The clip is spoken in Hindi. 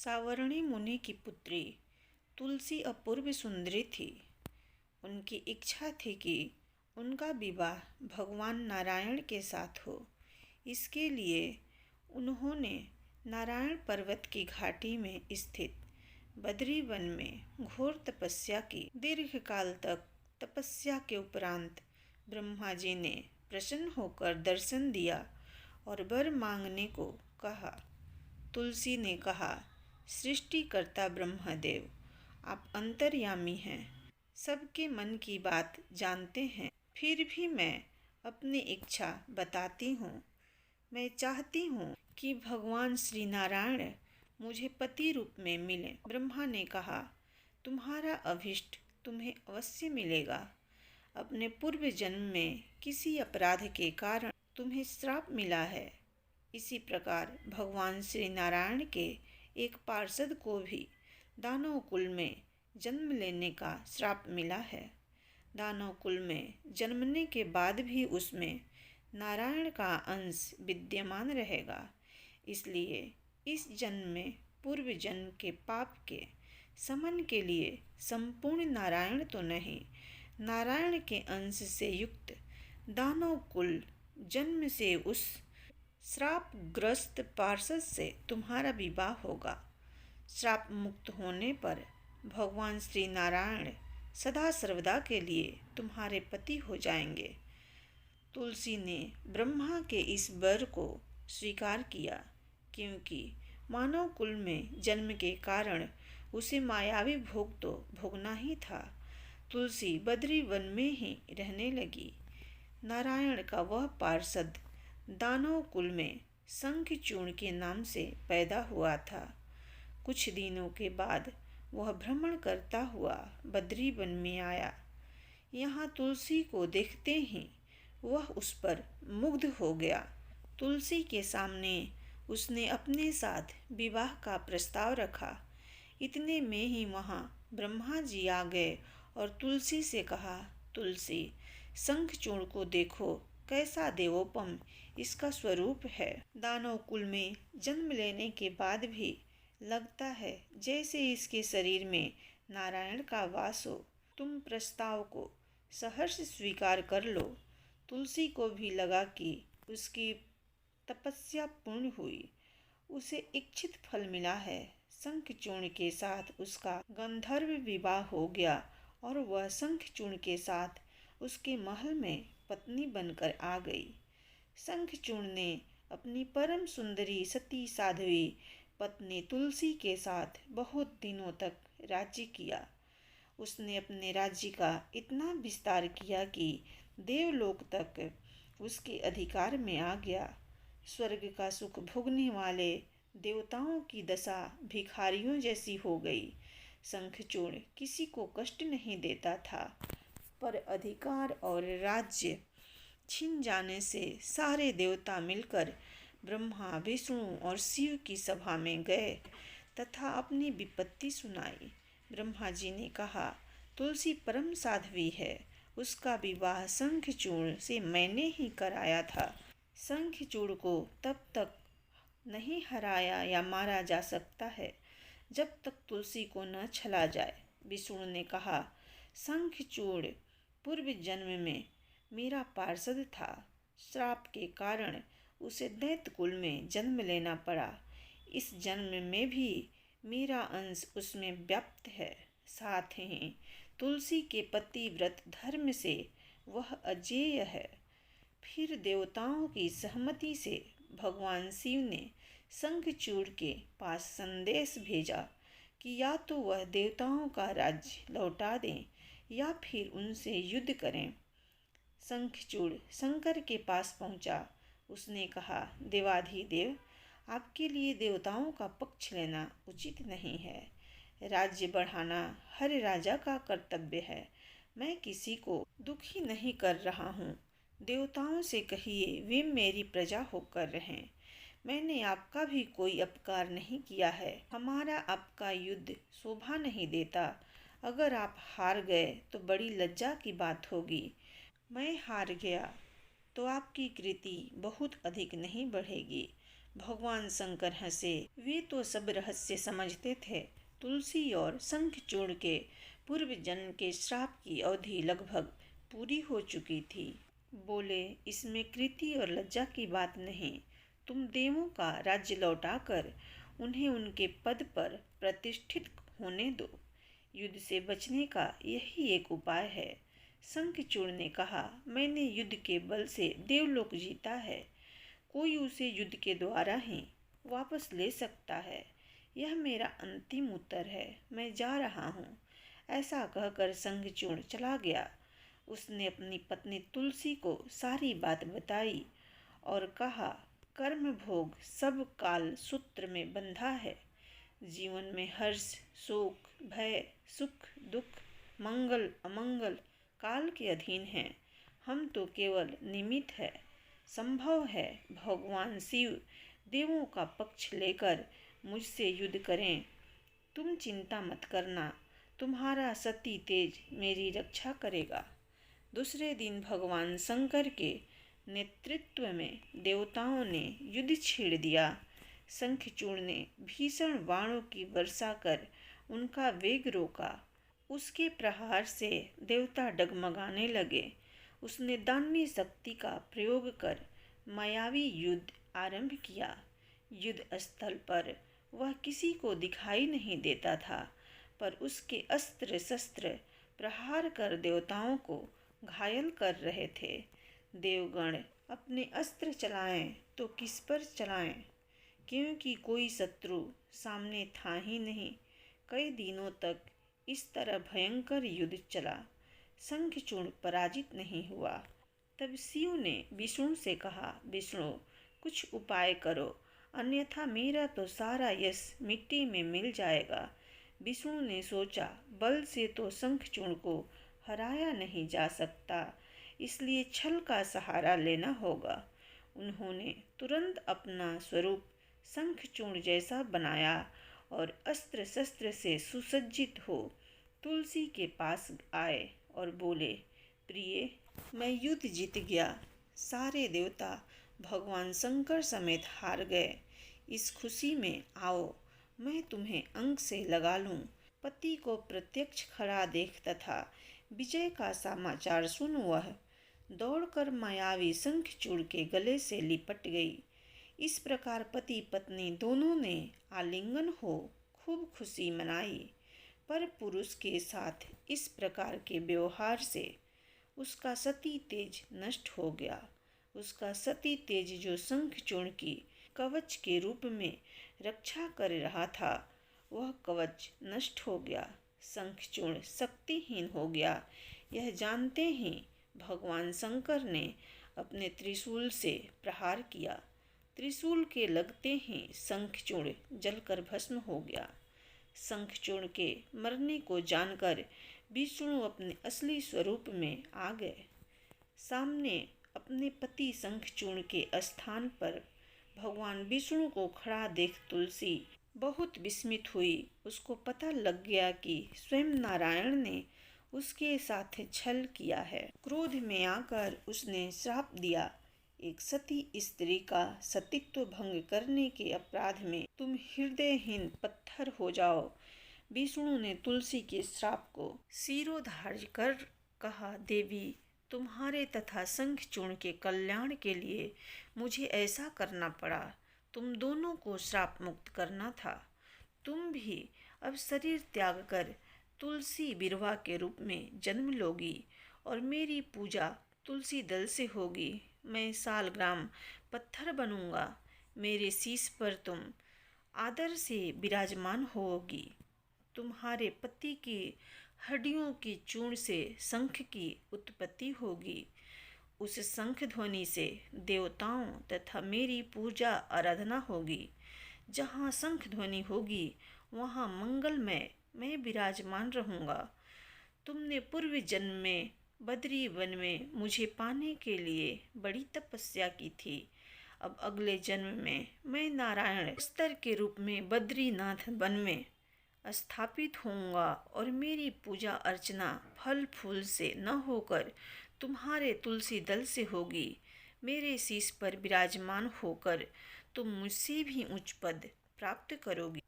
सावर्णी मुनि की पुत्री तुलसी अपूर्व सुंदरी थी। उनकी इच्छा थी कि उनका विवाह भगवान नारायण के साथ हो। इसके लिए उन्होंने नारायण पर्वत की घाटी में स्थित बद्री वन में घोर तपस्या की। दीर्घ काल तक तपस्या के उपरांत ब्रह्मा जी ने प्रसन्न होकर दर्शन दिया और वर मांगने को कहा। तुलसी ने कहा, सृष्टिकर्ता ब्रह्मदेव, आप अंतर्यामी हैं, सबके मन की बात जानते हैं। फिर भी मैं अपनी इच्छा बताती हूँ। मैं चाहती हूँ कि भगवान श्री नारायण मुझे पति रूप में मिले। ब्रह्मा ने कहा, तुम्हारा अभिष्ट तुम्हें अवश्य मिलेगा। अपने पूर्व जन्म में किसी अपराध के कारण तुम्हें श्राप मिला है। इसी प्रकार भगवान श्री नारायण के एक पार्षद को भी दानव कुल में जन्म लेने का श्राप मिला है। दानव कुल में जन्मने के बाद भी उसमें नारायण का अंश विद्यमान रहेगा। इसलिए इस जन्म में पूर्व जन्म के पाप के शमन के लिए संपूर्ण नारायण तो नहीं, नारायण के अंश से युक्त दानव कुल जन्म से उस श्रापग्रस्त पार्षद से तुम्हारा विवाह होगा। श्राप मुक्त होने पर भगवान श्री नारायण सदा सर्वदा के लिए तुम्हारे पति हो जाएंगे। तुलसी ने ब्रह्मा के इस वर को स्वीकार किया, क्योंकि मानव कुल में जन्म के कारण उसे मायावी भोग तो भोगना ही था। तुलसी बद्री वन में ही रहने लगी। नारायण का वह पार्षद दानव कुल में शंखचूर्ण के नाम से पैदा हुआ था। कुछ दिनों के बाद वह भ्रमण करता हुआ बद्री वन में आया। यहाँ तुलसी को देखते ही वह उस पर मुग्ध हो गया। तुलसी के सामने उसने अपने साथ विवाह का प्रस्ताव रखा। इतने में ही वहाँ ब्रह्मा जी आ गए और तुलसी से कहा, तुलसी, शंखचूर्ण को देखो, कैसा देवोपम इसका स्वरूप है। दानव कुल में जन्म लेने के बाद भी लगता है जैसे इसके शरीर में नारायण का वास हो। तुम प्रस्ताव को सहर्ष स्वीकार कर लो। तुलसी को भी लगा कि उसकी तपस्या पूर्ण हुई, उसे इच्छित फल मिला है। शंखचूर्ण के साथ उसका गंधर्व विवाह हो गया और वह शंखचूर्ण के साथ उसके महल में पत्नी बनकर आ गई। शंखचूर्ण ने अपनी परम सुंदरी सती साध्वी पत्नी तुलसी के साथ बहुत दिनों तक राज्य किया। उसने अपने राज्य का इतना विस्तार किया कि देवलोक तक उसके अधिकार में आ गया। स्वर्ग का सुख भोगने वाले देवताओं की दशा भिखारियों जैसी हो गई। शंखचूर्ण किसी को कष्ट नहीं देता था, पर अधिकार और राज्य छिन जाने से सारे देवता मिलकर ब्रह्मा, विष्णु और शिव की सभा में गए तथा अपनी विपत्ति सुनाई। ब्रह्मा जी ने कहा, तुलसी परम साध्वी है, उसका विवाह शंखचूर्ण से मैंने ही कराया था। शंखचूर्ण को तब तक नहीं हराया या मारा जा सकता है जब तक तुलसी को न छला जाए। विष्णु ने कहा, शंखचूर्ण पूर्व जन्म में मेरा पार्षद था। श्राप के कारण उसे दैत्य कुल में जन्म लेना पड़ा। इस जन्म में भी मेरा अंश उसमें व्याप्त है। साथ ही तुलसी के पतिव्रत धर्म से वह अजेय है। फिर देवताओं की सहमति से भगवान शिव ने शंखचूर्ण के पास संदेश भेजा कि या तो वह देवताओं का राज्य लौटा दें या फिर उनसे युद्ध करें। शंखचूर्ण शंकर के पास पहुंचा। उसने कहा, देवाधिदेव, आपके लिए देवताओं का पक्ष लेना उचित नहीं है। राज्य बढ़ाना हर राजा का कर्तव्य है। मैं किसी को दुखी नहीं कर रहा हूँ। देवताओं से कहिए वे मेरी प्रजा होकर रहें। मैंने आपका भी कोई अपकार नहीं किया है। हमारा आपका युद्ध शोभा नहीं देता। अगर आप हार गए तो बड़ी लज्जा की बात होगी। मैं हार गया तो आपकी कीर्ति बहुत अधिक नहीं बढ़ेगी, भगवान शंकर हंसे। वे तो सब रहस्य समझते थे। तुलसी और शंखचूड़ के पूर्व जन्म के श्राप की अवधि लगभग पूरी हो चुकी थी। बोले, इसमें कृति और लज्जा की बात नहीं। तुम देवों का राज्य लौटाकर उन्हें उनके पद पर प्रतिष्ठित होने दो। युद्ध से बचने का यही एक उपाय है। शंखचूड़ ने कहा, मैंने युद्ध के बल से देवलोक जीता है। कोई उसे युद्ध के द्वारा ही वापस ले सकता है। यह मेरा अंतिम उत्तर है। मैं जा रहा हूँ। ऐसा कहकर शंखचूड़ चला गया। उसने अपनी पत्नी तुलसी को सारी बात बताई और कहा, कर्म भोग सब काल सूत्र में बंधा है। जीवन में हर्ष, शोक, भय, सुख, दुख, मंगल, अमंगल काल के अधीन हैं। हम तो केवल निमित्त है। संभव है भगवान शिव देवों का पक्ष लेकर मुझसे युद्ध करें। तुम चिंता मत करना। तुम्हारा सती तेज मेरी रक्षा करेगा। दूसरे दिन भगवान शंकर के नेतृत्व में देवताओं ने युद्ध छेड़ दिया। शंखचूड़ ने भीषण बाणों की वर्षा कर उनका वेग रोका। उसके प्रहार से देवता डगमगाने लगे। उसने दानवीय शक्ति का प्रयोग कर मायावी युद्ध आरंभ किया। युद्ध स्थल पर वह किसी को दिखाई नहीं देता था, पर उसके अस्त्र शस्त्र प्रहार कर देवताओं को घायल कर रहे थे। देवगण अपने अस्त्र चलाएं तो किस पर चलाएं, क्योंकि कोई शत्रु सामने था ही नहीं। कई दिनों तक इस तरह भयंकर युद्ध चला। शंखचूड़ पराजित नहीं हुआ। तब शिव ने विष्णु से कहा, विष्णु, कुछ उपाय करो, अन्यथा मेरा तो सारा यश मिट्टी में मिल जाएगा। विष्णु ने सोचा, बल से तो शंखचूड़ को हराया नहीं जा सकता, इसलिए छल का सहारा लेना होगा। उन्होंने तुरंत अपना स्वरूप शंखचूड़ जैसा बनाया और अस्त्र शस्त्र से सुसज्जित हो तुलसी के पास आए और बोले, प्रिय, मैं युद्ध जीत गया। सारे देवता भगवान शंकर समेत हार गए। इस खुशी में आओ, मैं तुम्हें अंक से लगा लूं। पति को प्रत्यक्ष खड़ा देख तथा विजय का समाचार सुन वह दौड़कर मायावी शंखचूड़ के गले से लिपट गई। इस प्रकार पति पत्नी दोनों ने आलिंगन हो खूब खुशी मनाई। पर पुरुष के साथ इस प्रकार के व्यवहार से उसका सती तेज नष्ट हो गया। उसका सती तेज जो शंखचूड़ की कवच के रूप में रक्षा कर रहा था, वह कवच नष्ट हो गया। शंखचूड़ शक्तिहीन हो गया। यह जानते ही भगवान शंकर ने अपने त्रिशूल से प्रहार किया। त्रिशूल के लगते ही शंखचूड़ जलकर भस्म हो गया। शंखचूड़ के मरने को जानकर विष्णु अपने असली स्वरूप में आ गए। सामने अपने पति शंखचूड़ के स्थान पर भगवान विष्णु को खड़ा देख तुलसी बहुत विस्मित हुई। उसको पता लग गया कि स्वयं नारायण ने उसके साथ छल किया है। क्रोध में आकर उसने श्राप दिया, एक सती स्त्री का सतीत्व भंग करने के अपराध में तुम हृदयहीन पत्थर हो जाओ। विष्णु ने तुलसी के श्राप को शिरोधार्य कर कहा, देवी, तुम्हारे तथा शंखचूड़ के कल्याण के लिए मुझे ऐसा करना पड़ा। तुम दोनों को श्राप मुक्त करना था। तुम भी अब शरीर त्याग कर तुलसी बिरवा के रूप में जन्म लोगी और मेरी पूजा तुलसी दल से होगी। मैं सालग्राम पत्थर बनूंगा। मेरे शीश पर तुम आदर से विराजमान होगी। तुम्हारे पति की हड्डियों की चूर्ण से शंख की उत्पत्ति होगी। उस शंख ध्वनि से देवताओं तथा मेरी पूजा आराधना होगी। जहाँ शंख ध्वनि होगी वहाँ मंगलमय मैं विराजमान रहूँगा। तुमने पूर्व जन्म में बद्री वन में मुझे पाने के लिए बड़ी तपस्या की थी। अब अगले जन्म में मैं नारायण स्तर के रूप में बद्रीनाथ वन में स्थापित होऊंगा और मेरी पूजा अर्चना फल फूल से न होकर तुम्हारे तुलसी दल से होगी। मेरे शीश पर विराजमान होकर तुम मुझसे भी उच्च पद प्राप्त करोगी।